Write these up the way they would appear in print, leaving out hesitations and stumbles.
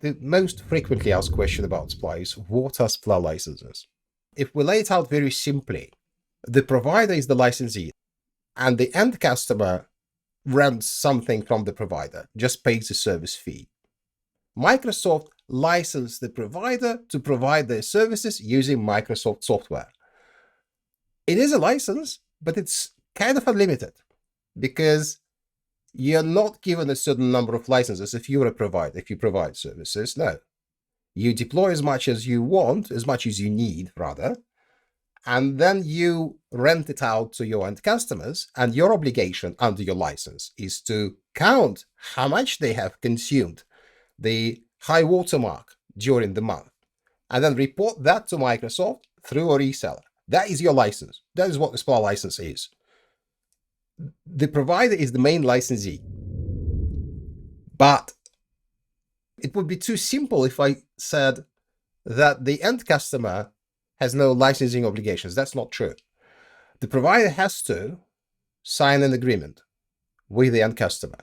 The most frequently asked question about SPLA is, what are SPLA licenses? If we lay it out very simply, the provider is the licensee, and the end customer rents something from the provider, just pays the service fee. Microsoft licensed the provider to provide their services using Microsoft software. It is a license, but it's kind of unlimited because you're not given a certain number of licenses if you're a provider, if you provide services. No. You deploy as much as you want, as much as you need, rather, and then you rent it out to your end customers, and your obligation under your license is to count how much they have consumed, the high watermark during the month, and then report that to Microsoft through a reseller. That is your license. That is what the SPLA license is. The provider is the main licensee, but it would be too simple if I said that the end customer has no licensing obligations. That's not true. The provider has to sign an agreement with the end customer.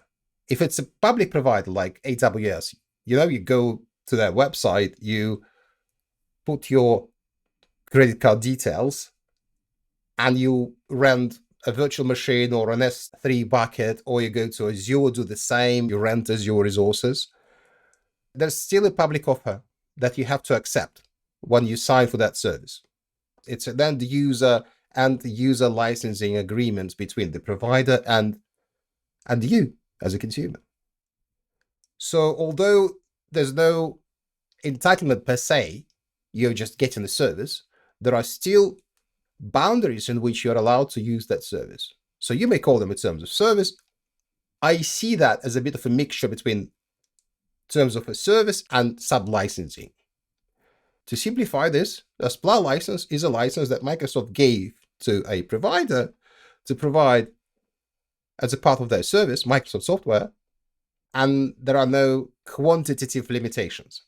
If it's a public provider like AWS, you go to their website, you put your credit card details, and you rent a virtual machine or an S3 bucket, or you go to Azure, do the same, you rent Azure resources. There's still a public offer that you have to accept when you sign for that service. It's then the user and the user licensing agreements between the provider and you as a consumer. So although there's no entitlement per se, you're just getting the service, there are still boundaries in which you're allowed to use that service. So you may call them terms of service. I see that as a bit of a mixture between terms of a service and sub-licensing. To simplify this, a SPLA license is a license that Microsoft gave to a provider to provide as a part of their service, Microsoft software, and there are no quantitative limitations.